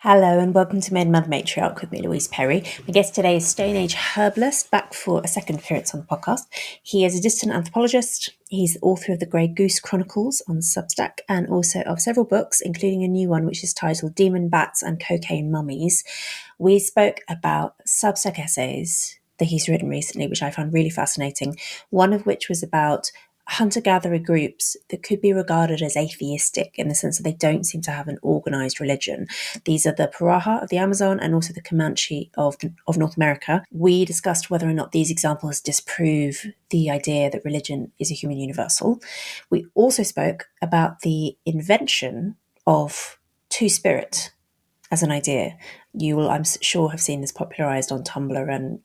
Hello and welcome to Maiden, Matriarch with me, Louise Perry. My guest today is Stone Age Herbalist, back for a second appearance on the podcast. He is a dissident anthropologist. He's the author of the Grey Goose Chronicles on Substack and also of several books, including a new one which is titled Demon Bats Cocaine Mummies. We spoke about Substack essays that he's written recently, which I found really fascinating, one of which was about hunter-gatherer groups that could be regarded as atheistic in the sense that they don't seem to have an organized religion. These are the Piraha of the Amazon and also the Comanche of North America. We discussed whether or not these examples disprove the idea that religion is a human universal. We also spoke about the invention of two-spirit as an idea. You will, I'm sure, have seen this popularized on Tumblr and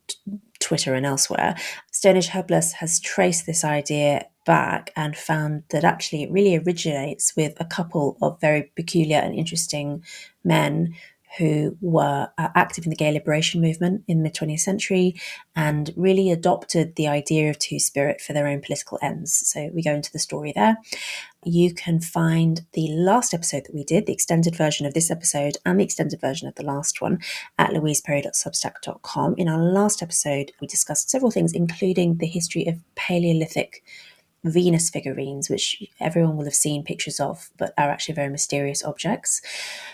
Twitter and elsewhere. Stone Age Herbalist has traced this idea back and found that actually it really originates with a couple of very peculiar and interesting men who were active in the gay liberation movement in the mid-20th century and really adopted the idea of two-spirit for their own political ends. So we go into the story there. You can find the last episode that we did, the extended version of this episode and the extended version of the last one at louiseperry.substack.com. In our last episode, we discussed several things, including the history of Paleolithic Venus figurines, which everyone will have seen pictures of, but are actually very mysterious objects.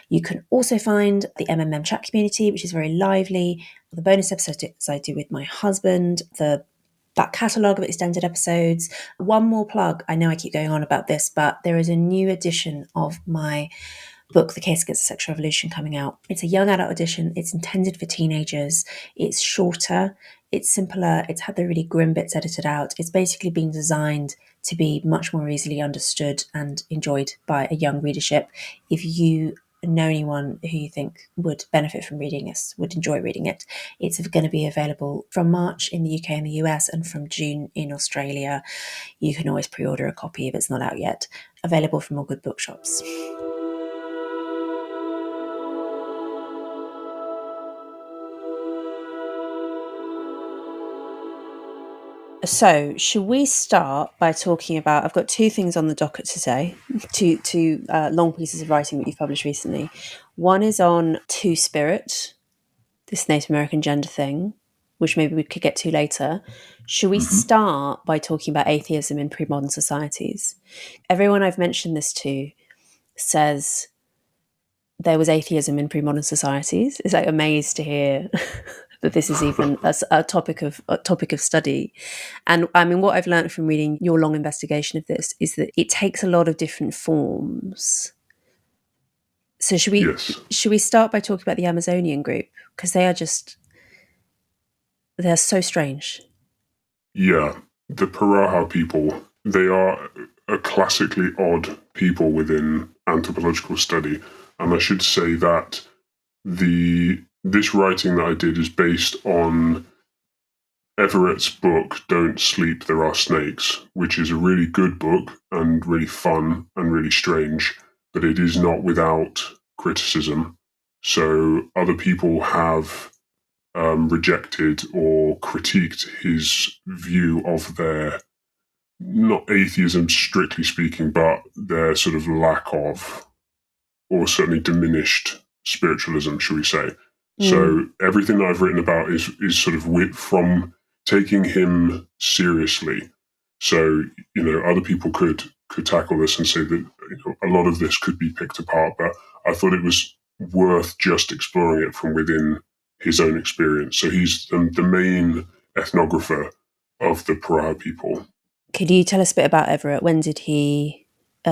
You can also find the MMM chat community, which is very lively, the bonus episodes I do with my husband, the back catalogue of extended episodes. One more plug, I know I keep going on about this, but there is a new edition of my book, The Case Against the Sexual Revolution, coming out. It's a young adult edition. It's intended for teenagers. It's shorter. It's simpler. It's had the really grim bits edited out. It's basically been designed to be much more easily understood and enjoyed by a young readership. If you know anyone who you think would benefit from reading this, would enjoy reading it, it's going to be available from March in the UK and the US and from June in Australia. You can always pre-order a copy if it's not out yet. Available from all good bookshops. So, should we start by talking about, I've got two things on the docket today, two long pieces of writing that you've published recently. One is on two-spirit, this Native American gender thing, which maybe we could get to later. Should we start by talking about atheism in pre-modern societies? Everyone I've mentioned this to says there was atheism in pre-modern societies. It's like amazed to hear that this is even a topic of study. And I mean, what I've learned from reading your long investigation of this is that it takes a lot of different forms. So should we start by talking about the Amazonian group? Because they're so strange. Yeah, the Piraha people, they are a classically odd people within anthropological study. And I should say that this writing that I did is based on Everett's book, Don't Sleep, There Are Snakes, which is a really good book and really fun and really strange, but it is not without criticism. So other people have rejected or critiqued his view of their, not atheism strictly speaking, but their sort of lack of, or certainly diminished spiritualism, shall we say. So everything that I've written about is sort of from taking him seriously. So, other people could tackle this and say that a lot of this could be picked apart, but I thought it was worth just exploring it from within his own experience. So he's the main ethnographer of the Piraha people. Could you tell us a bit about Everett? When did he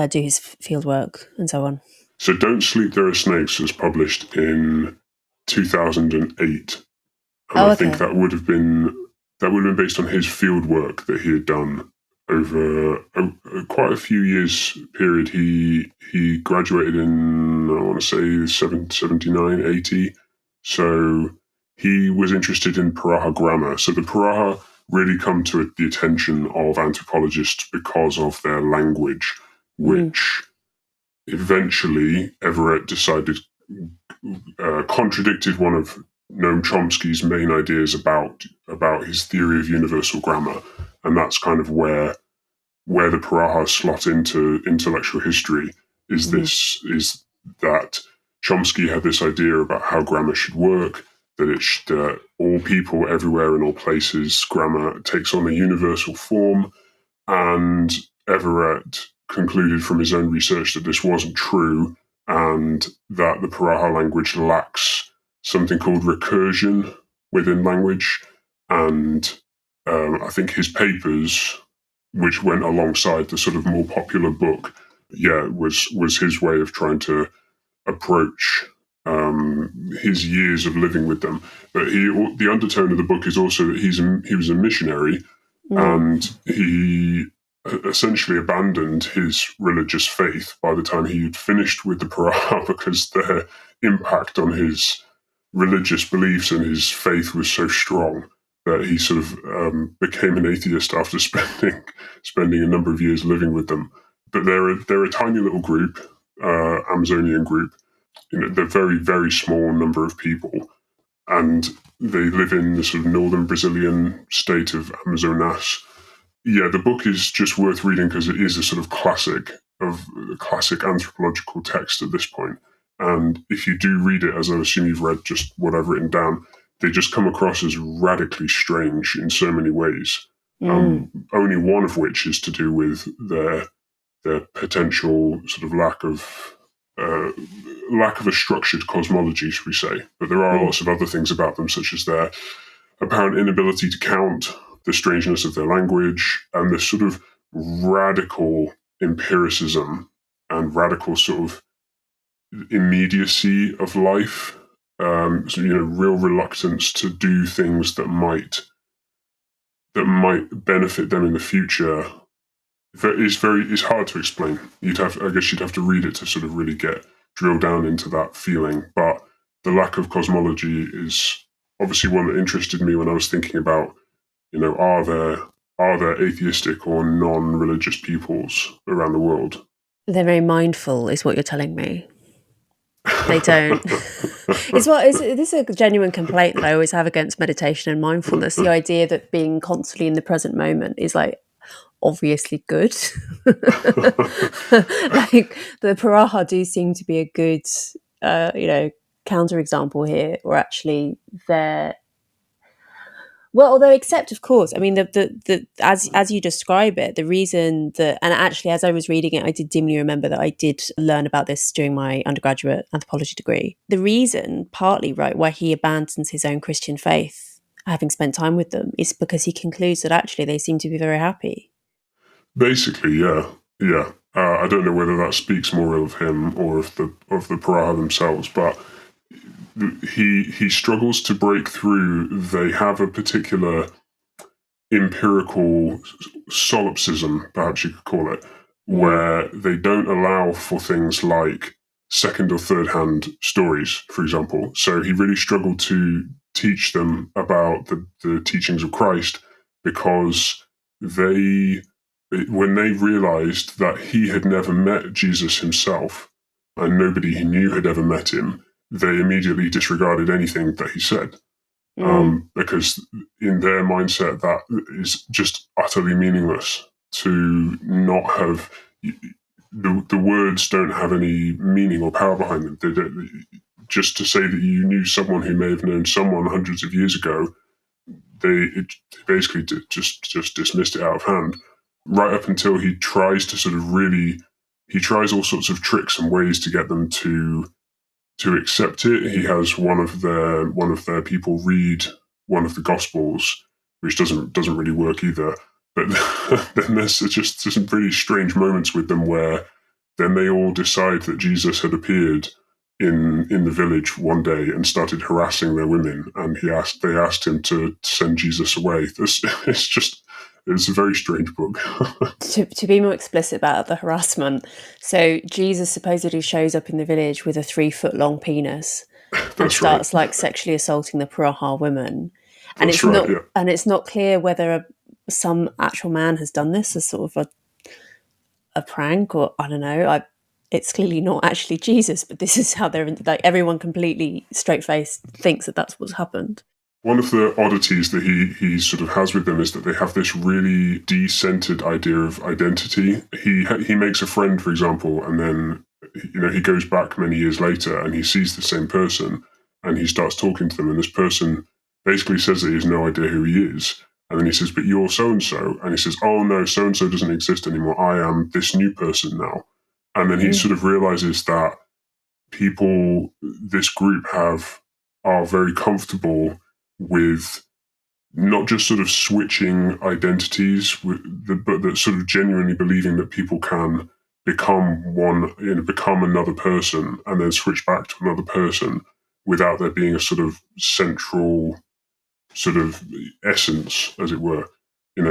do his field work and so on? So Don't Sleep, There Are Snakes was published in 2008. And I think that would have been based on his field work that he had done over quite a few years period. He graduated in, I want to say, 79, 80. So he was interested in Piraha grammar. So the Piraha really come to the attention of anthropologists because of their language, which eventually Everett decided contradicted one of Noam Chomsky's main ideas about his theory of universal grammar. And that's kind of where the Piraha slot into intellectual history, is that Chomsky had this idea about how grammar should work, that all people everywhere in all places, grammar takes on a universal form, and Everett concluded from his own research that this wasn't true, and that the Piraha language lacks something called recursion within language. And I think his papers, which went alongside the sort of more popular book, was his way of trying to approach his years of living with them. But the undertone of the book is also that he was a missionary, and he essentially abandoned his religious faith by the time he had finished with the Piraha, because their impact on his religious beliefs and his faith was so strong that he sort of became an atheist after spending a number of years living with them. But they're a tiny little group, Amazonian group. They're very, very small number of people, and they live in the sort of northern Brazilian state of Amazonas. Yeah, the book is just worth reading because it is a sort of classic anthropological text at this point. And if you do read it, as I assume you've read just what I've written down, they just come across as radically strange in so many ways. Only one of which is to do with their potential sort of lack of a structured cosmology, should we say. But there are lots of other things about them, such as their apparent inability to count, the strangeness of their language, and this sort of radical empiricism and radical sort of immediacy of life. Real reluctance to do things that might benefit them in the future. It's hard to explain. You'd have to read it to sort of really drill down into that feeling. But the lack of cosmology is obviously one that interested me when I was thinking about, are there atheistic or non-religious peoples around the world? They're very mindful, is what you're telling me. They don't. This is a genuine complaint that I always have against meditation and mindfulness. The idea that being constantly in the present moment is like obviously good. Like the Piraha do seem to be a good, counterexample here, or actually they're. Well, although, except of course, I mean, the as you describe it, the reason that, and actually, as I was reading it, I did dimly remember that I did learn about this during my undergraduate anthropology degree. The reason, partly, right, why he abandons his own Christian faith, having spent time with them, is because he concludes that actually they seem to be very happy. Basically, yeah. I don't know whether that speaks more of him or of the Piraha themselves, but he struggles to break through. They have a particular empirical solipsism, perhaps you could call it, where they don't allow for things like second or third hand stories, for example. So he really struggled to teach them about the teachings of Christ, because when they realized that he had never met Jesus himself and nobody he knew had ever met him, they immediately disregarded anything that he said. Because in their mindset, that is just utterly meaningless. To not have the words don't have any meaning or power behind them. They don't, just to say that you knew someone who may have known someone hundreds of years ago, they basically just dismissed it out of hand. Right up until he tries to he tries all sorts of tricks and ways to get them to accept it. He has one of their people read one of the Gospels, which doesn't really work either. But then there's just some pretty strange moments with them where then they all decide that Jesus had appeared in the village one day and started harassing their women, and they asked him to send Jesus away. It's a very strange book. To be more explicit about the harassment, so Jesus supposedly shows up in the village with a 3-foot-long penis and starts like sexually assaulting the Piraha women, and it's not clear whether some actual man has done this as sort of a prank, or I don't know. It's clearly not actually Jesus, but this is how they're like, everyone completely straight-faced thinks that that's what's happened. One of the oddities that he sort of has with them is that they have this really de-centered idea of identity. He makes a friend, for example, and then he goes back many years later and he sees the same person and he starts talking to them, and this person basically says that he has no idea who he is. And then he says, but you're so-and-so. And he says, oh no, so-and-so doesn't exist anymore. I am this new person now. And then he sort of realizes that people, this group are very comfortable with not just sort of switching identities, but that sort of genuinely believing that people can become another person and then switch back to another person without there being a sort of central sort of essence, as it were.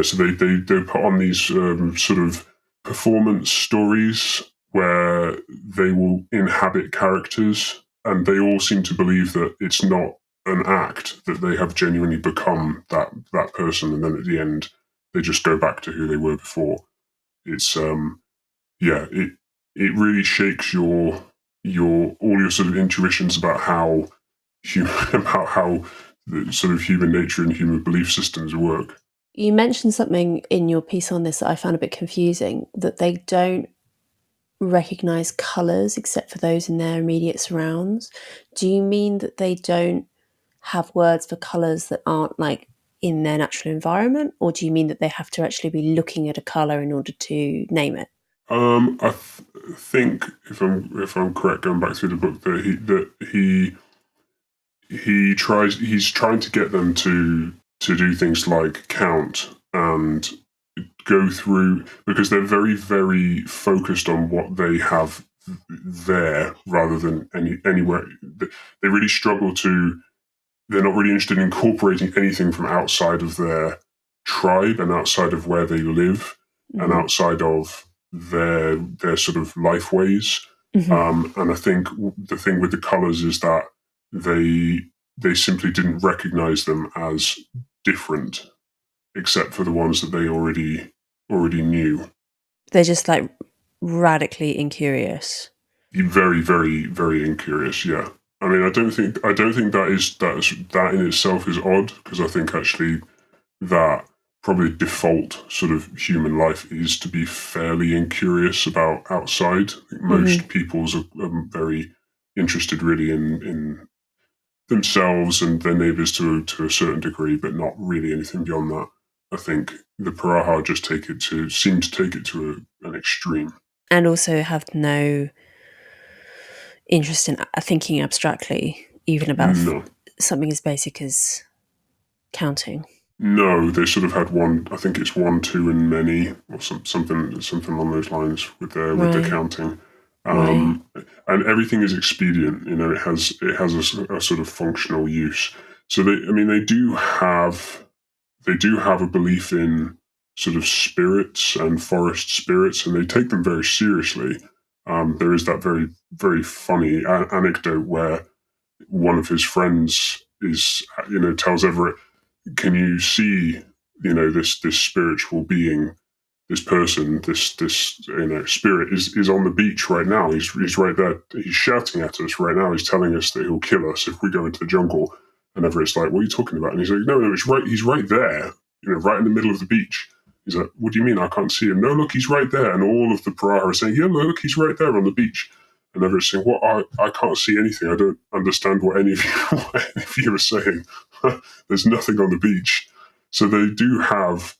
So they put on these sort of performance stories where they will inhabit characters, and they all seem to believe that it's not an act, that they have genuinely become that person, and then at the end they just go back to who they were before. It's it really shakes your all your sort of intuitions about how the sort of human nature and human belief systems work. You mentioned something in your piece on this that I found a bit confusing, that they don't recognize colours except for those in their immediate surrounds. Do you mean that they don't have words for colours that aren't like in their natural environment, or do you mean that they have to actually be looking at a colour in order to name it? I think if I'm correct, going back through the book, that he's trying to get them to do things like count and go through, because they're very, very focused on what they have there rather than anywhere. They really struggle to. They're not really interested in incorporating anything from outside of their tribe and outside of where they live and outside of their sort of life ways. And I think the thing with the colours is that they simply didn't recognise them as different, except for the ones that they already knew. They're just like radically incurious. Very, very, very incurious. Yeah. I mean, I don't think that in itself is odd, because I think actually that probably default sort of human life is to be fairly incurious about outside. I think most peoples are very interested really in themselves and their neighbours to a certain degree, but not really anything beyond that. I think the Piraha just seem to take it to an extreme. And also have no interest in thinking abstractly, even about something as basic as counting. No, they sort of had one. I think it's 1, 2, and many, or something along those lines with their counting. And everything is expedient. It has a sort of functional use. So they do have a belief in sort of spirits and forest spirits, and they take them very seriously. There is that very, very funny anecdote where one of his friends tells Everett, can you see, this spiritual being, this person, this spirit is on the beach right now. He's right there. He's shouting at us right now. He's telling us that he'll kill us if we go into the jungle. And Everett's like, what are you talking about? And he's like, no, it's right. He's right there, right in the middle of the beach. He's like, what do you mean? I can't see him. No, look, he's right there. And all of the Piraha are saying, yeah, look, he's right there on the beach. And Everett's saying, what? I can't see anything. I don't understand what any of you are saying. There's nothing on the beach. So they do have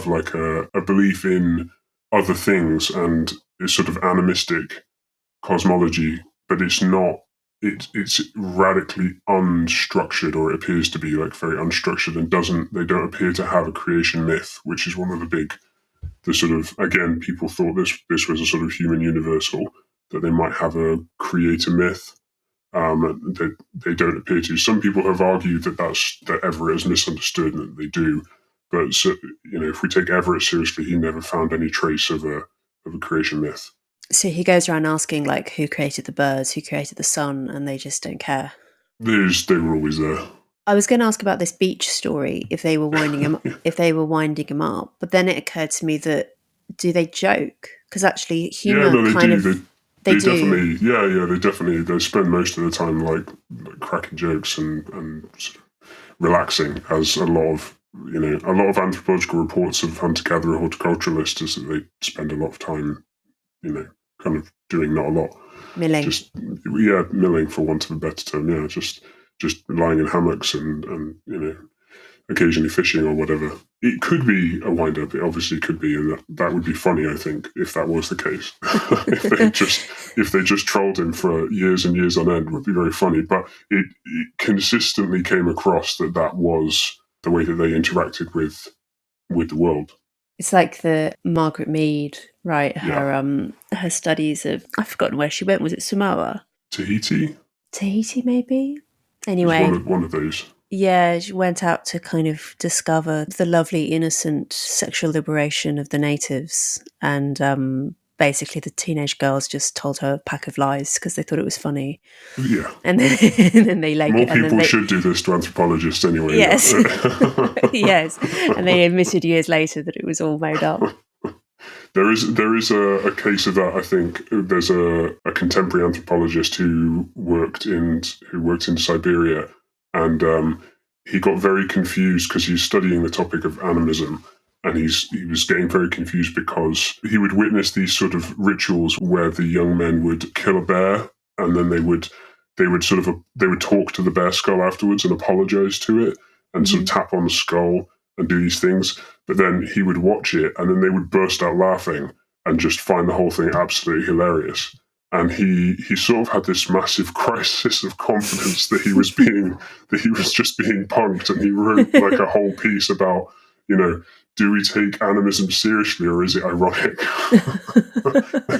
like a belief in other things and a sort of animistic cosmology, but it's not. It's radically unstructured, or it appears to be like very unstructured, and they don't appear to have a creation myth, which is one of the sort of, again, people thought this was a sort of human universal, that they might have a creator myth. They don't appear to. Some people have argued that Everett is misunderstood, and that they do. But if we take Everett seriously, he never found any trace of a creation myth. So he goes around asking, like, who created the birds, who created the sun, and they just don't care. They were always there. I was going to ask about this beach story, if they were winding him up, but then it occurred to me that, do they joke? Because actually, humour They definitely, they spend most of the time like cracking jokes and sort of relaxing, as a lot of anthropological reports of hunter-gatherer horticulturalists is that they spend a lot of time, kind kind of doing not a lot. Milling. Just, milling, for want of a better term. Yeah, just lying in hammocks and occasionally fishing or whatever. It could be a wind-up. It obviously could be, and that would be funny, I think, if that was the case. if they just trolled him for years and years on end, would be very funny. But it consistently came across that was the way that they interacted with the world. It's like the Margaret Mead, right? Her studies of, I've forgotten where she went. Was it Samoa? Tahiti, maybe. Anyway, one of those. Yeah, she went out to kind of discover the lovely, innocent sexual liberation of the natives. And basically the teenage girls just told her a pack of lies because they thought it was funny. Yeah. And then they More people should do this to anthropologists anyway. Yes. Yes. And they admitted years later that it was all made up. There is a case of that. I think there's a contemporary anthropologist who worked in Siberia, and he got very confused because he's studying the topic of animism, and he was getting very confused because he would witness these sort of rituals where the young men would kill a bear, and then they would talk to the bear skull afterwards and apologize to it, and sort of tap on the skull and do these things. But then he would watch it, and then they would burst out laughing and just find the whole thing absolutely hilarious. And he sort of had this massive crisis of confidence that he was just being punked, and he wrote like a whole piece about, do we take animism seriously or is it ironic?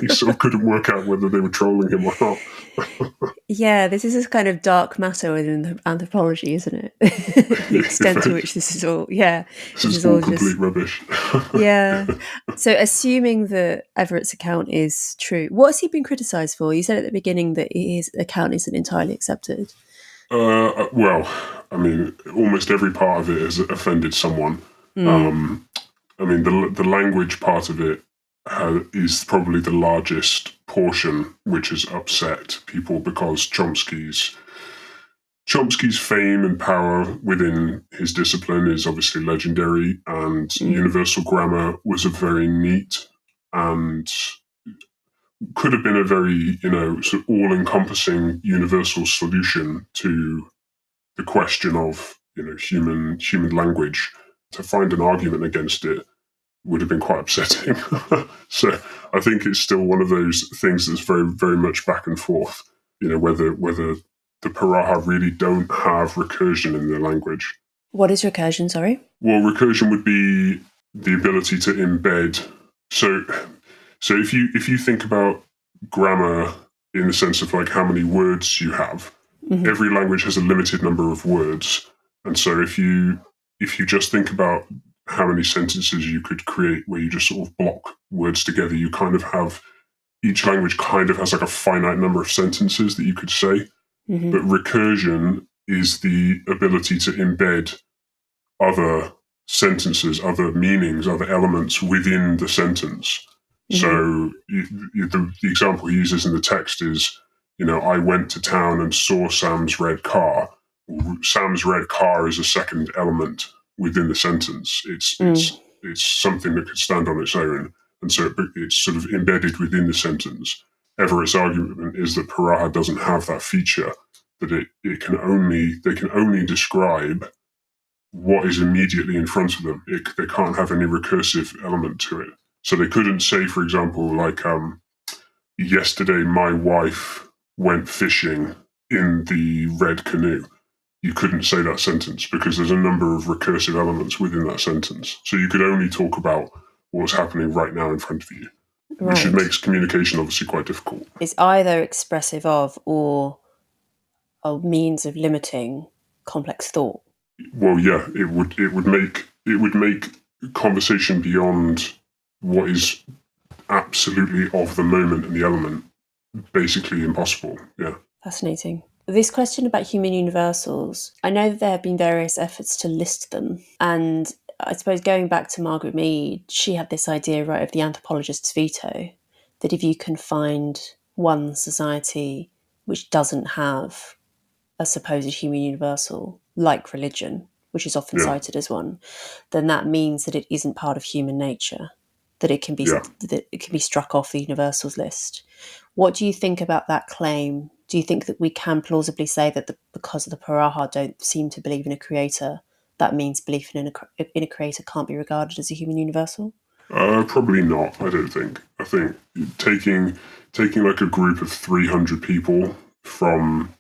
He sort of couldn't work out whether they were trolling him or not. Yeah, this is this kind of dark matter within anthropology, isn't it? The extent to which this is all, this is all complete rubbish. Yeah. So assuming that Everett's account is true, what has he been criticised for? You said at the beginning that his account isn't entirely accepted. Well, I mean, almost every part of it has offended someone. I mean, the language part of it is probably the largest portion, which has upset people because Chomsky's fame and power within his discipline is obviously legendary, and universal grammar was a very neat and could have been a very, sort of all-encompassing universal solution to the question of, human language. To find an argument against it would have been quite upsetting. So I think it's still one of those things that's very, very much back and forth, whether the Piraha really don't have recursion in their language. What is recursion, sorry? Well, recursion would be the ability to embed. So if you think about grammar in the sense of like how many words you have, every language has a limited number of words. And so if you just think about how many sentences you could create where you just sort of block words together, you kind of have, each language kind of has like a finite number of sentences that you could say. But recursion is the ability to embed other sentences, other meanings, other elements within the sentence. So the example he uses in the text is, I went to town and saw Sam's red car. Sam's red car is a second element within the sentence. It's something that could stand on its own, and so it's sort of embedded within the sentence. Everett's argument is that Piraha doesn't have that feature, that they can only describe what is immediately in front of them. They can't have any recursive element to it. So they couldn't say, for example, like, yesterday my wife went fishing in the red canoe. You couldn't say that sentence because there's a number of recursive elements within that sentence. So you could only talk about what's happening right now in front of you, which makes communication obviously quite difficult. It's either expressive of or a means of limiting complex thought. Well, yeah, it would make conversation beyond what is absolutely of the moment and the element basically impossible. Yeah. Fascinating. This question about human universals, I know that there have been various efforts to list them. And I suppose going back to Margaret Mead, she had this idea, right, of the anthropologist's veto, that if you can find one society which doesn't have a supposed human universal, like religion, which is often cited as one, then that means that it isn't part of human nature. that it can be struck off the universals list. What do you think about that claim? Do you think that we can plausibly say that because the Piraha don't seem to believe in a creator, that means belief in a creator can't be regarded as a human universal? Probably not. I don't think. I think taking like a group of 300 people from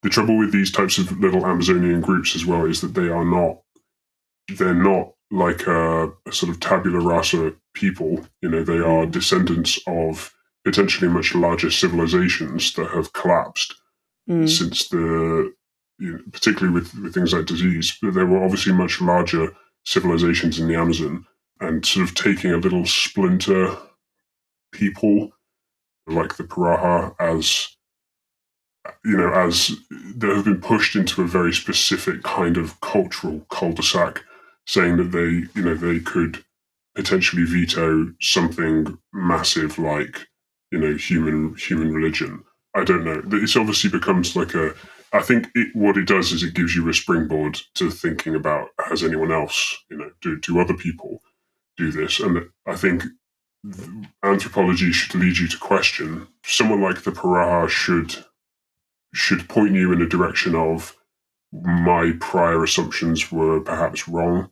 the trouble with these types of little Amazonian groups as well is that they're not like a sort of tabula rasa people. They are descendants of potentially much larger civilizations that have collapsed since particularly with things like disease. But there were obviously much larger civilizations in the Amazon, and sort of taking a little splinter people like the Piraha as they have been pushed into a very specific kind of cultural cul-de-sac, saying that they could potentially veto something massive like human religion. I don't know. It's obviously becomes like I think what it does is it gives you a springboard to thinking about, has anyone else, do other people do this? And I think anthropology should lead you to question. Someone like the Piraha should point you in a direction of, my prior assumptions were perhaps wrong,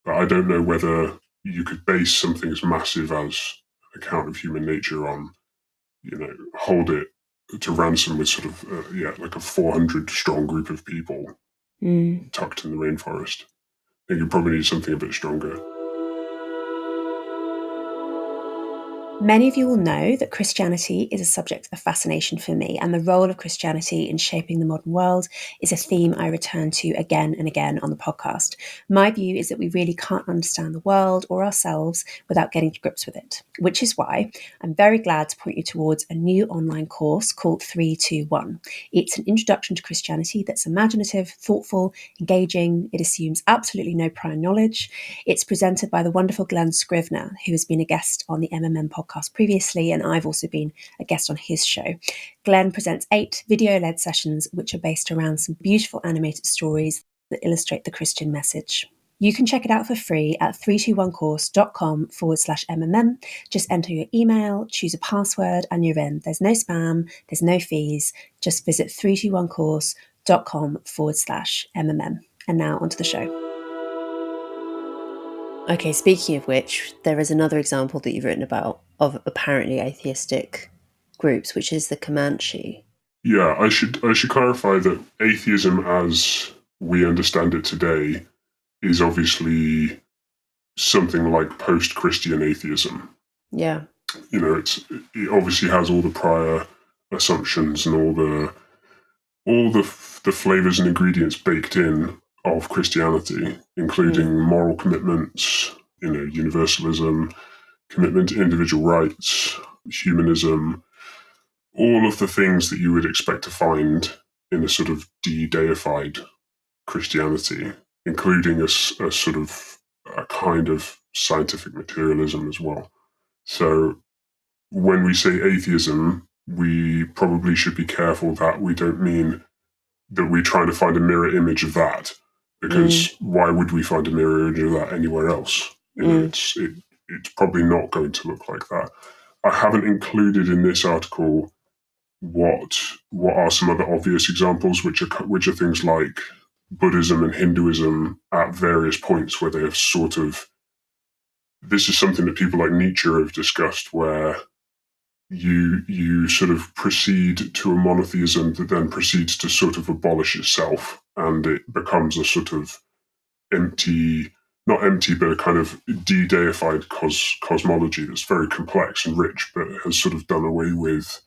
but I don't know whether you could base something as massive as an account of human nature on, hold it to ransom with sort of, like a 400 strong group of people tucked in the rainforest. I think you probably need something a bit stronger. Many of you will know that Christianity is a subject of fascination for me, and the role of Christianity in shaping the modern world is a theme I return to again and again on the podcast. My view is that we really can't understand the world or ourselves without getting to grips with it, which is why I'm very glad to point you towards a new online course called 321. It's an introduction to Christianity that's imaginative, thoughtful, engaging. It assumes absolutely no prior knowledge. It's presented by the wonderful Glenn Scrivener, who has been a guest on the MMM podcast previously, and I've also been a guest on his show. Glenn presents 8 video-led sessions which are based around some beautiful animated stories that illustrate the Christian message. You can check it out for free at 321course.com/MMM. Just enter your email, choose a password, and you're in. There's no spam, there's no fees. Just visit 321course.com/MMM. And now onto the show. Okay, speaking of which, there is another example that you've written about of apparently atheistic groups, which is the Comanche. Yeah, I should clarify that atheism as we understand it today is obviously something like post-Christian atheism. Yeah. It obviously has all the prior assumptions and all the flavors and ingredients baked in of Christianity, including moral commitments, universalism, commitment to individual rights, humanism, all of the things that you would expect to find in a sort of de-deified Christianity, including a sort of a kind of scientific materialism as well. So when we say atheism, we probably should be careful that we don't mean that we're trying to find a mirror image of that, because why would we find a mirror image of that anywhere else? It's probably not going to look like that. I haven't included in this article what are some other obvious examples, which are things like Buddhism and Hinduism at various points where they have sort of, this is something that people like Nietzsche have discussed, where you sort of proceed to a monotheism that then proceeds to sort of abolish itself, and it becomes a sort of not empty, but a kind of de-deified cosmology that's very complex and rich, but has sort of done away with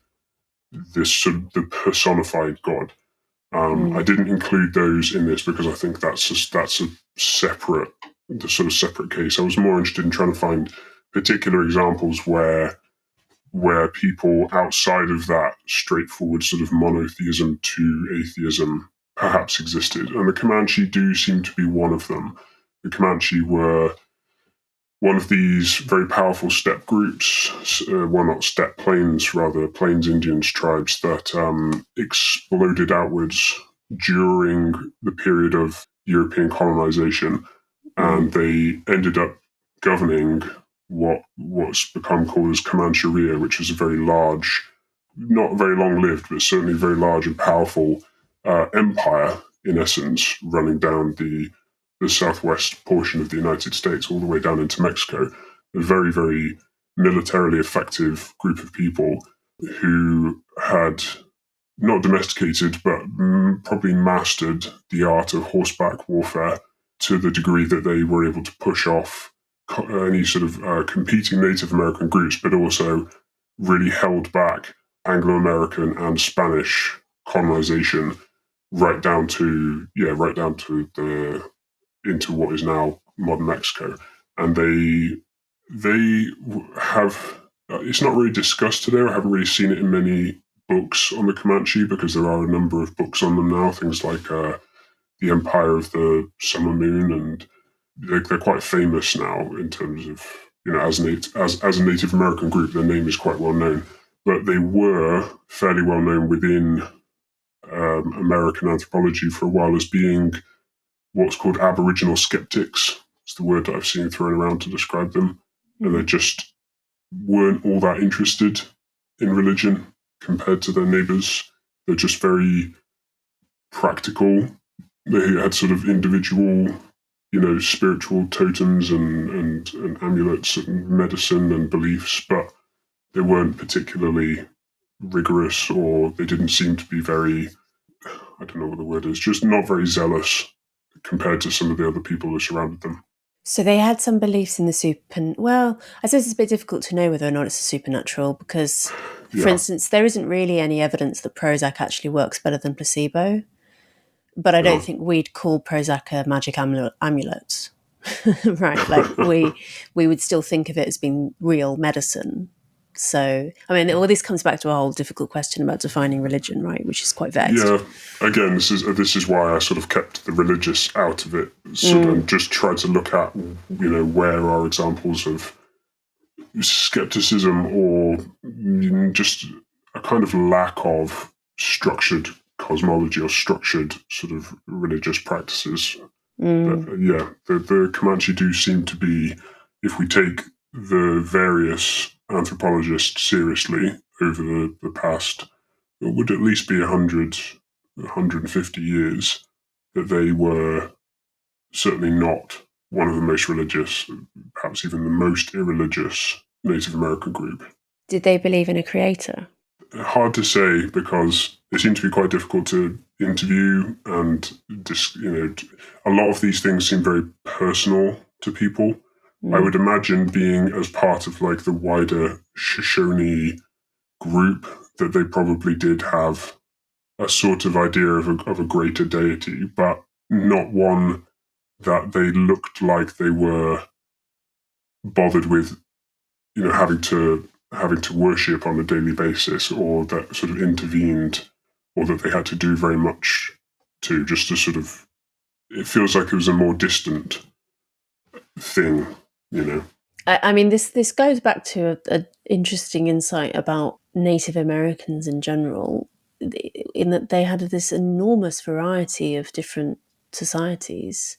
this sort of the personified God. I didn't include those in this because I think that's a separate case. I was more interested in trying to find particular examples where people outside of that straightforward sort of monotheism to atheism perhaps existed. And the Comanche do seem to be one of them. The Comanche were one of these very powerful steppe groups, not steppe plains, rather plains Indians tribes that exploded outwards during the period of European colonization. And they ended up governing what's become called as Comanche, which is a very large, not very long-lived, but certainly very large and powerful empire, in essence, running down the southwest portion of the United States all the way down into Mexico. A very, very militarily effective group of people who had not domesticated, but probably mastered the art of horseback warfare to the degree that they were able to push off any sort of competing Native American groups, but also really held back Anglo-American and Spanish colonization right down to into what is now modern Mexico. And they have, it's not really discussed today. I haven't really seen it in many books on the Comanche, because there are a number of books on them now, things like The Empire of the Summer Moon, and they're quite famous now in terms of, as a Native American group, their name is quite well known. But they were fairly well known within American anthropology for a while as being what's called Aboriginal skeptics. It's the word that I've seen thrown around to describe them. And they just weren't all that interested in religion compared to their neighbours. They're just very practical. They had sort of individual, spiritual totems and amulets and medicine and beliefs, but they weren't particularly rigorous, or they didn't seem to be very, I don't know what the word is, just not very zealous compared to some of the other people who surrounded them. So they had some beliefs in the well, I suppose it's a bit difficult to know whether or not it's a supernatural, because, for instance, there isn't really any evidence that Prozac actually works better than placebo. But I don't think we'd call Prozac a magic amulet, right? Like we would still think of it as being real medicine. So, I mean, all this comes back to a whole difficult question about defining religion, right? Which is quite vexed. Yeah, again, this is why I sort of kept the religious out of it, and just tried to look at, where are examples of skepticism or just a kind of lack of structured cosmology or structured sort of religious practices. The Comanche do seem to be, if we take the various anthropologists seriously over the past, it would at least be 150 years, that they were certainly not one of the most religious, perhaps even the most irreligious Native American group. Did they believe in a creator? Hard to say, because it seemed to be quite difficult to interview, and a lot of these things seem very personal to people. I would imagine, being as part of like the wider Shoshone group, that they probably did have a sort of idea of a greater deity, but not one that they looked like they were bothered with, having to worship on a daily basis, or that sort of intervened, or that they had to do very much to, just to sort of, it feels like it was a more distant thing, I mean, this goes back to an interesting insight about Native Americans in general, in that they had this enormous variety of different societies.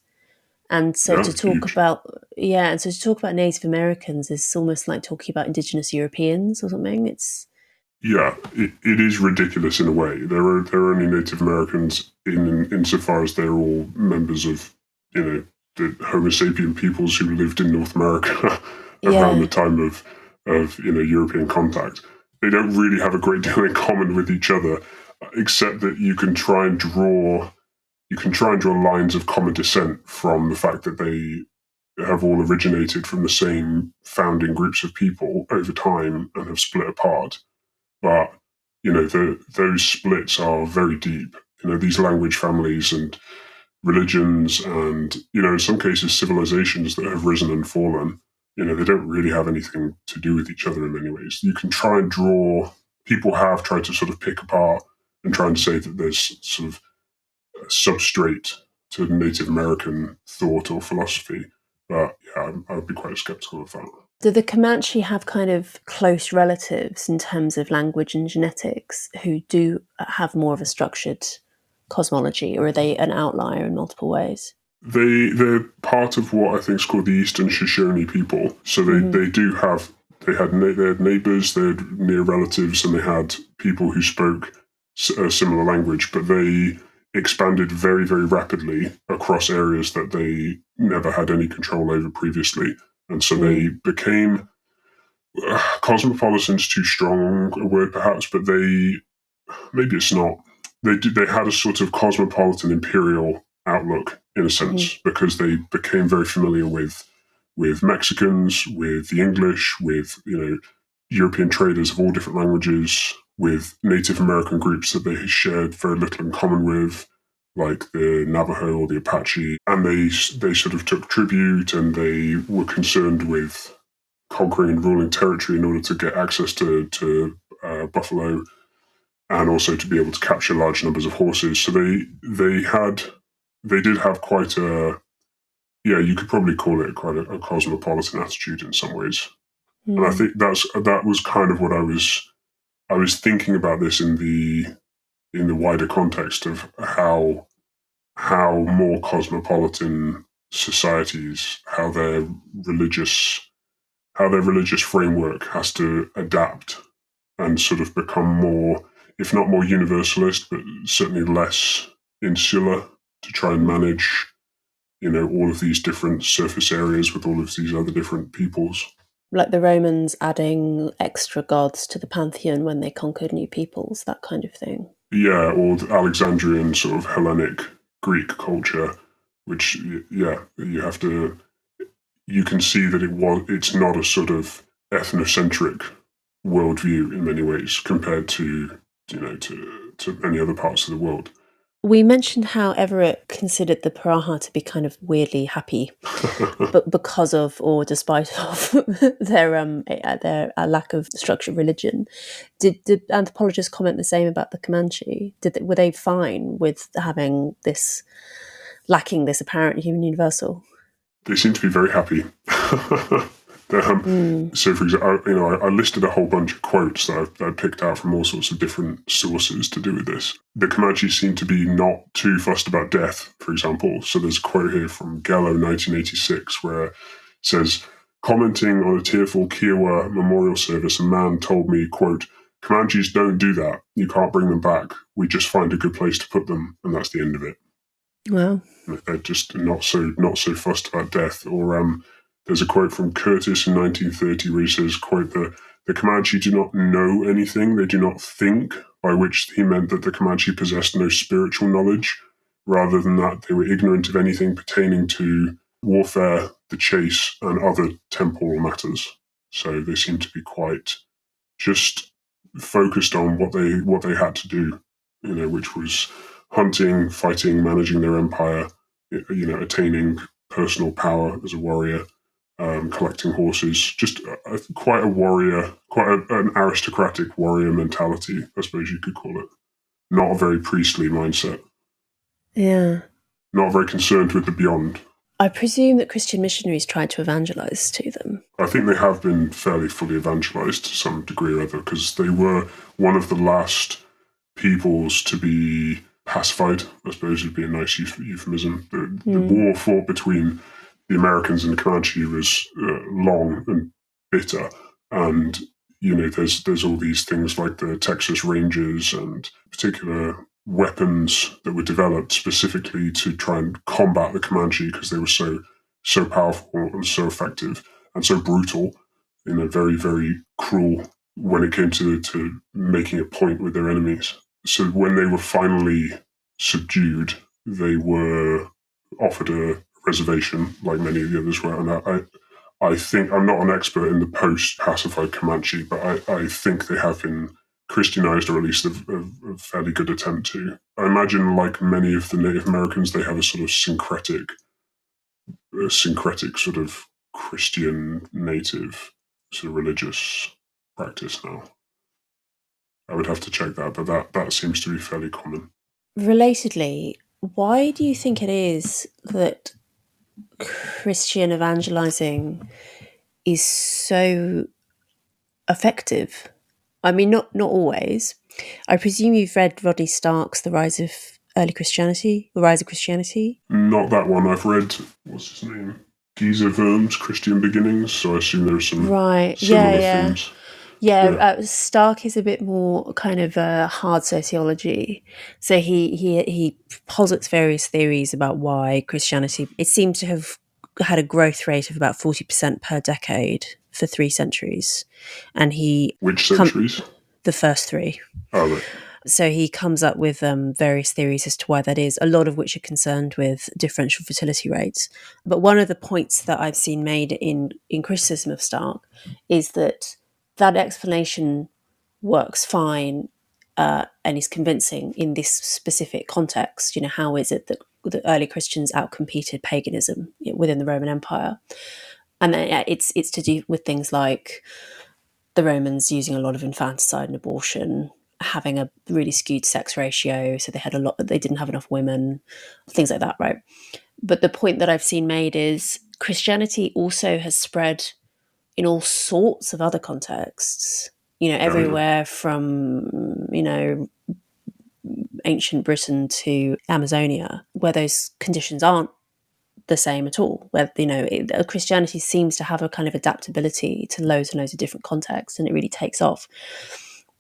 And so to talk about Native Americans is almost like talking about indigenous Europeans or something. It is ridiculous in a way. There are only Native Americans insofar as they're all members of, the Homo sapien peoples who lived in North America around the time of European contact. They don't really have a great deal in common with each other, except that you can try and draw lines of common descent from the fact that they have all originated from the same founding groups of people over time and have split apart. But, those splits are very deep. These language families and religions and, in some cases, civilizations that have risen and fallen, they don't really have anything to do with each other in many ways. You can try and people have tried to sort of pick apart and try and say that there's sort of a substrate to Native American thought or philosophy. But I would be quite skeptical of that. Do the Comanche have kind of close relatives in terms of language and genetics who do have more of a structured cosmology, or are they an outlier in multiple ways? they're part of what I think is called the Eastern Shoshone people. So they had neighbors, they had near relatives, and they had people who spoke a similar language, but they expanded very, very rapidly across areas that they never had any control over previously. And so they became, cosmopolitan's too strong a word perhaps, but maybe it's not. They had a sort of cosmopolitan imperial outlook in a sense, because they became very familiar with Mexicans, with the English, with European traders of all different languages, with Native American groups that they shared very little in common with, like the Navajo or the Apache, and they sort of took tribute, and they were concerned with conquering and ruling territory in order to get access to buffalo, and also to be able to capture large numbers of horses. So they did have quite a, you could probably call it quite a cosmopolitan attitude in some ways. And I think that was kind of what I was thinking about this in the wider context of how more cosmopolitan societies, how their religious framework has to adapt and sort of become more, if not more universalist, but certainly less insular, to try and manage all of these different surface areas with all of these other different peoples. Like the Romans adding extra gods to the pantheon when they conquered new peoples, that kind of thing. Yeah, or the Alexandrian sort of Hellenic Greek culture, which, you can see that it's not a sort of ethnocentric worldview in many ways compared to many other parts of the world. We mentioned how Everett considered the Piraha to be kind of weirdly happy, but because of or despite of their lack of structured religion. Did anthropologists comment the same about the Comanche? Were they fine with having lacking this apparent human universal? They seem to be very happy. So, for example, I listed a whole bunch of quotes that I picked out from all sorts of different sources to do with this. The Comanche seem to be not too fussed about death, for example. So there's a quote here from Gallo, 1986, where it says, commenting on a tearful Kiowa memorial service, a man told me, quote, Comanches don't do that. You can't bring them back. We just find a good place to put them, and that's the end of it. Wow. They're just not so fussed about death. Or there's a quote from Curtis in 1930 where he says, quote, the Comanche do not know anything, they do not think, by which he meant that the Comanche possessed no spiritual knowledge. Rather than that, they were ignorant of anything pertaining to warfare, the chase, and other temporal matters. So they seem to be quite just focused on what they had to do, which was hunting, fighting, managing their empire, attaining personal power as a warrior, collecting horses, just quite a warrior, an aristocratic warrior mentality, I suppose you could call it. Not a very priestly mindset. Yeah. Not very concerned with the beyond. I presume that Christian missionaries tried to evangelize to them. I think they have been fairly fully evangelized to some degree or other, because they were one of the last peoples to be pacified, I suppose would be a nice euphemism. The war fought between the Americans and the Comanche was long and bitter, and there's all these things like the Texas Rangers and particular weapons that were developed specifically to try and combat the Comanche, because they were so powerful and so effective and so brutal, very, very cruel when it came to making a point with their enemies. So when they were finally subdued, they were offered a reservation, like many of the others were. And I think, I'm not an expert in the post-pacified Comanche, but I think they have been Christianized, or at least a fairly good attempt to. I imagine, like many of the Native Americans, they have a sort of syncretic sort of Christian native sort of religious practice now. I would have to check that, but that seems to be fairly common. Relatedly, why do you think it is that Christian evangelizing is so effective? I mean, not always. I presume you've read Rodney Stark's The Rise of early Christianity, the rise of Christianity? Not that one. I've read, what's his name? Giza Verme's Christian Beginnings, so I assume there are some similar themes. Yeah, Stark is a bit more kind of hard sociology. So he posits various theories about why Christianity, it seems to have had a growth rate of about 40% per decade for 3 centuries. And Which centuries? The first 3. Oh, right. So he comes up with various theories as to why that is, a lot of which are concerned with differential fertility rates. But one of the points that I've seen made in criticism of Stark is that explanation works fine and is convincing in this specific context. How is it that the early Christians outcompeted paganism within the Roman Empire? And then it's to do with things like the Romans using a lot of infanticide and abortion, having a really skewed sex ratio, so they didn't have enough women, things like that, right? But the point that I've seen made is Christianity also has spread in all sorts of other contexts, everywhere from, ancient Britain to Amazonia, where those conditions aren't the same at all, where Christianity seems to have a kind of adaptability to loads and loads of different contexts, and it really takes off.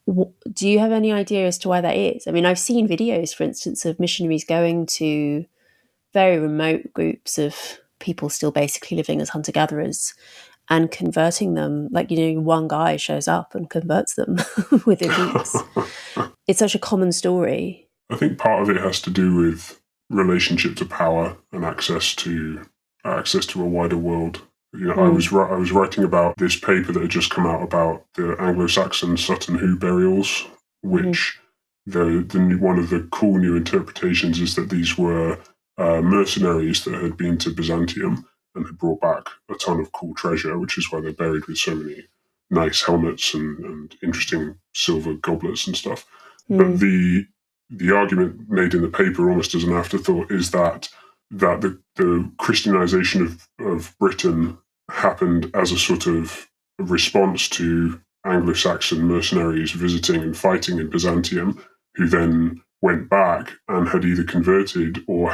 Do you have any idea as to why that is? I mean, I've seen videos, for instance, of missionaries going to very remote groups of people still basically living as hunter-gatherers and converting them. Like, one guy shows up and converts them within weeks. It's such a common story. I think part of it has to do with relationship to power and access to a wider world. I was writing about this paper that had just come out about the Anglo-Saxon Sutton Hoo burials, which one of the cool new interpretations is that these were mercenaries that had been to Byzantium and had brought back a ton of cool treasure, which is why they're buried with so many nice helmets and interesting silver goblets and stuff. But the argument made in the paper, almost as an afterthought, is that the Christianization of Britain happened as a sort of response to Anglo-Saxon mercenaries visiting and fighting in Byzantium, who then went back and had either converted or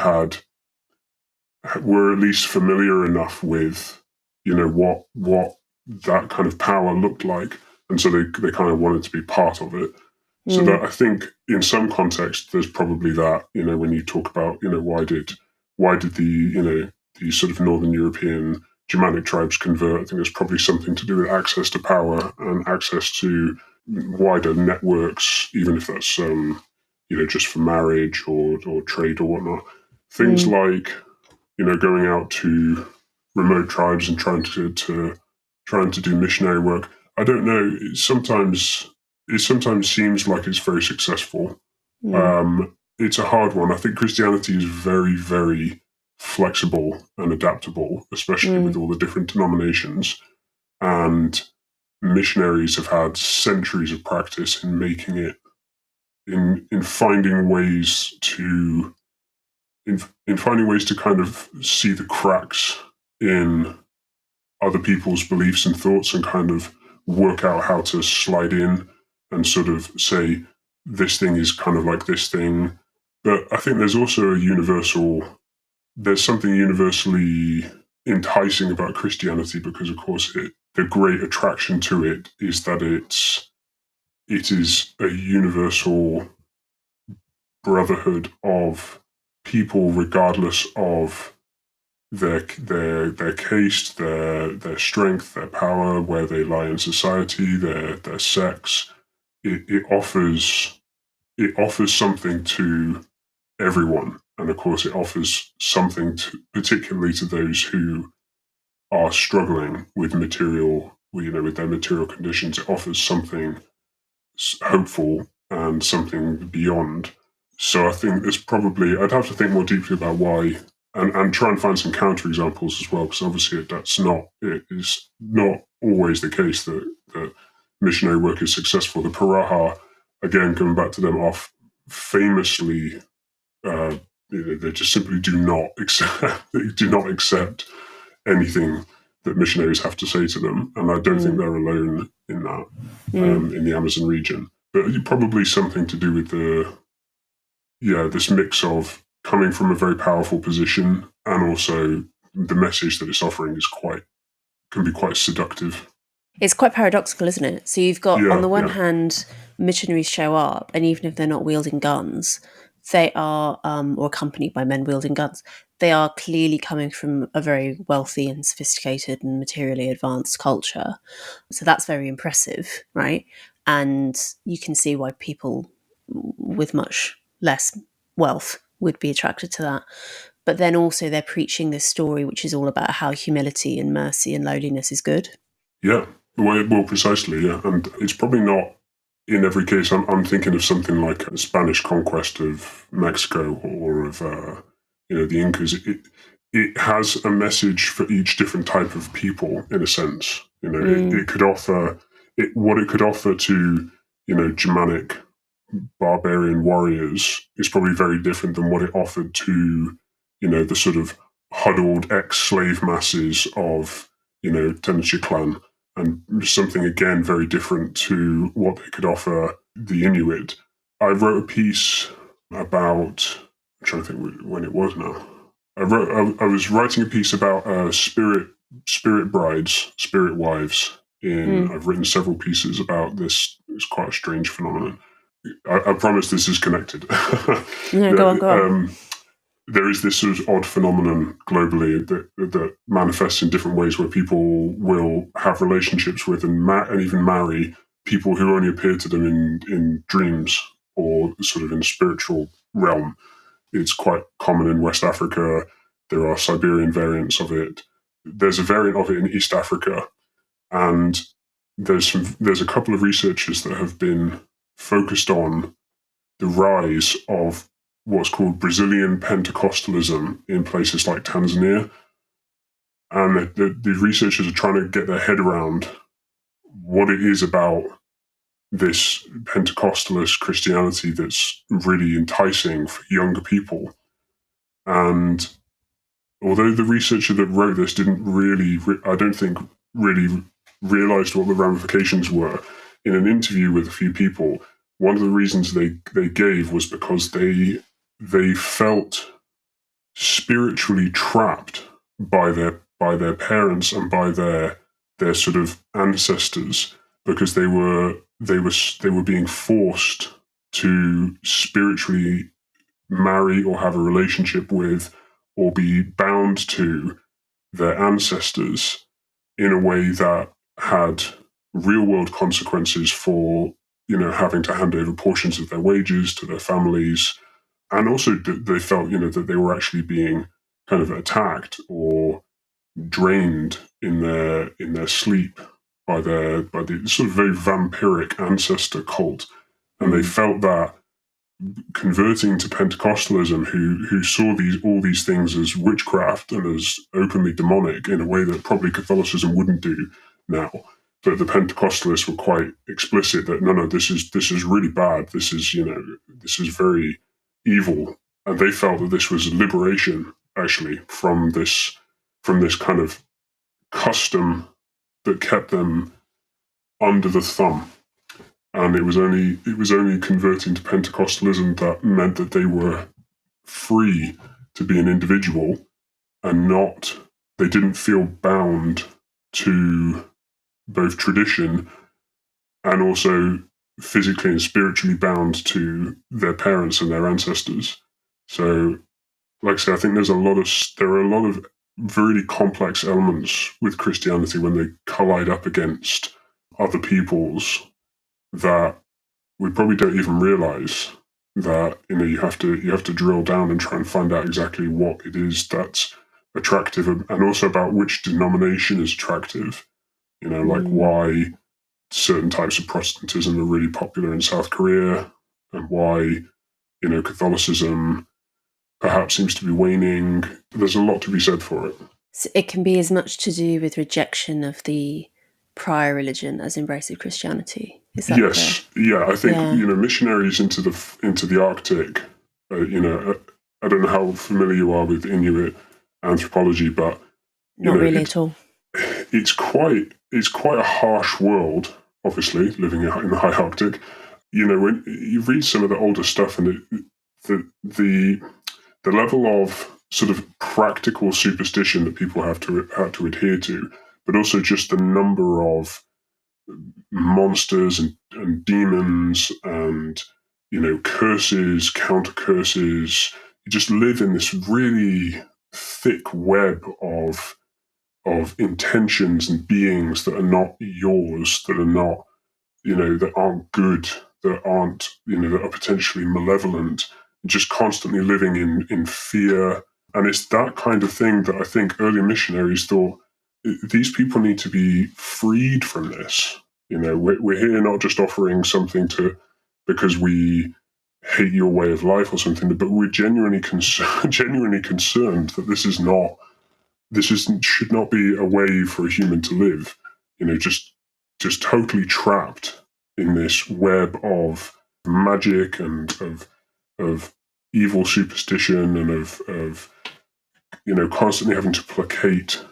were at least familiar enough with, what that kind of power looked like, and so they kind of wanted to be part of it. So that, I think, in some context, there's probably that, when you talk about, why did the sort of Northern European Germanic tribes convert? I think there's probably something to do with access to power and access to wider networks, even if that's just for marriage or trade or whatnot. Things like, going out to remote tribes and trying to do missionary work. I don't know. It sometimes seems like it's very successful. It's a hard one. I think Christianity is very, very flexible and adaptable, especially with all the different denominations. And missionaries have had centuries of practice in making it, in finding ways to kind of see the cracks in other people's beliefs and thoughts and kind of work out how to slide in and sort of say, this thing is kind of like this thing. But I think there's also there's something universally enticing about Christianity, because, of course, the great attraction to it is that it is a universal brotherhood of people, regardless of their caste, their strength, their power, where they lie in society, their sex. It offers something to everyone, and of course, it offers something particularly to those who are struggling with with their material conditions. It offers something hopeful and something beyond. So I think I'd have to think more deeply about why, and try and find some counterexamples as well, because obviously it is not always the case that missionary work is successful. The Piraha, again, coming back to them, are famously, they just simply do not accept anything that missionaries have to say to them, and I don't think they're alone in that in the Amazon region. But probably something to do with this mix of coming from a very powerful position and also the message that it's offering can be quite seductive. It's quite paradoxical, isn't it? So you've got, on Yeah, the one yeah, hand, missionaries show up, and even if they're not wielding guns, they are, or accompanied by men wielding guns, they are clearly coming from a very wealthy and sophisticated and materially advanced culture. So that's very impressive, right? And you can see why people with much less wealth would be attracted to that. But then also they're preaching this story, which is all about how humility and mercy and lowliness is good. yeah. Well, precisely, yeah. And it's probably not in every case. I'm thinking of something like the Spanish conquest of Mexico or of the Incas. It has a message for each different type of people, in a sense. It could offer what it could offer to Germanic barbarian warriors is probably very different than what it offered to the sort of huddled ex-slave masses of Tenochtitlan, and something again very different to what they could offer the Inuit. I wrote a piece about, I'm trying to think when it was now. I was writing a piece about spirit brides, spirit wives. I've written several pieces about this. It's quite a strange phenomenon. I promise this is connected. No, go on. There is this sort of odd phenomenon globally that manifests in different ways, where people will have relationships with and even marry people who only appear to them in dreams or sort of in spiritual realm. It's quite common in West Africa. There are Siberian variants of it. There's a variant of it in East Africa, and there's a couple of researchers that have been focused on the rise of what's called Brazilian Pentecostalism in places like Tanzania. And the researchers are trying to get their head around what it is about this Pentecostalist Christianity that's really enticing for younger people. And although the researcher that wrote this didn't really, I don't think, really realized what the ramifications were, in an interview with a few people, one of the reasons they gave was because they felt spiritually trapped by their parents and by their sort of ancestors, because they were being forced to spiritually marry or have a relationship with or be bound to their ancestors in a way that had real world consequences for having to hand over portions of their wages to their families. And also they felt that they were actually being kind of attacked or drained in their sleep by the sort of very vampiric ancestor cult. And they felt that converting to Pentecostalism, who saw all these things as witchcraft and as openly demonic in a way that probably Catholicism wouldn't do now. But the Pentecostalists were quite explicit that no, this is really bad. This is very evil, and they felt that this was liberation actually from this kind of custom that kept them under the thumb. And it was only converting to Pentecostalism that meant that they were free to be an individual and they didn't feel bound to both tradition and also physically and spiritually bound to their parents and their ancestors. So, like I say, I think there are a lot of really complex elements with Christianity when they collide up against other peoples that we probably don't even realize that you have to drill down and try and find out exactly what it is that's attractive, and also about which denomination is attractive. Like why certain types of Protestantism are really popular in South Korea, and why Catholicism perhaps seems to be waning. There's a lot to be said for it. So it can be as much to do with rejection of the prior religion as embrace of Christianity. Is that yes? fair? Yeah, I think missionaries into the Arctic. I don't know how familiar you are with Inuit anthropology, but not really at all. It's quite a harsh world. Obviously, living in the high Arctic, when you read some of the older stuff, and the level of sort of practical superstition that people have to adhere to, but also just the number of monsters and demons and curses, counter curses. You just live in this really thick web of intentions and beings that are not yours, that are not that aren't good, that aren't that are potentially malevolent, just constantly living in fear. And it's that kind of thing that I think early missionaries thought, these people need to be freed from this. We're here not just offering something because we hate your way of life or something, but we're genuinely concerned that should not be a way for a human to live. Just totally trapped in this web of magic and of evil superstition and of constantly having to placate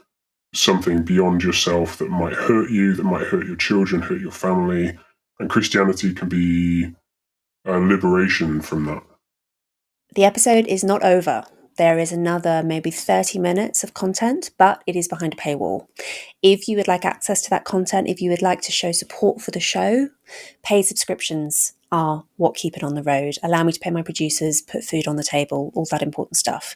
something beyond yourself that might hurt you, that might hurt your children, hurt your family. And Christianity can be a liberation from that. The episode is not over. There is another maybe 30 minutes of content, but it is behind a paywall. If you would like access to that content, if you would like to show support for the show, paid subscriptions are what keep it on the road. Allow me to pay my producers, put food on the table, all that important stuff.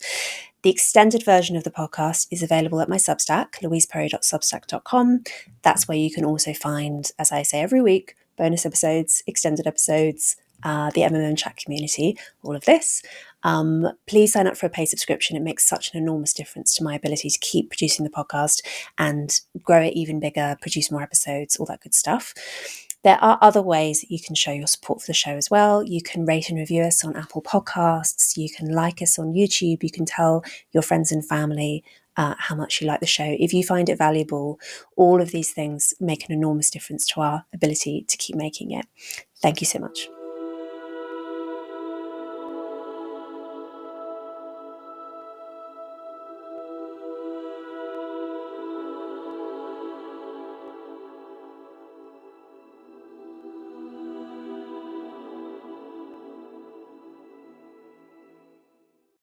The extended version of the podcast is available at my Substack, louiseperry.substack.com. That's where you can also find, as I say every week, bonus episodes, extended episodes, the MMM chat community, all of this. Please sign up for a paid subscription. It makes such an enormous difference to my ability to keep producing the podcast and grow it even bigger, produce more episodes, all that good stuff. There are other ways that you can show your support for the show as well. You can rate and review us on Apple Podcasts. You can like us on YouTube. You can tell your friends and family how much you like the show. If you find it valuable, all of these things make an enormous difference to our ability to keep making it. Thank you so much.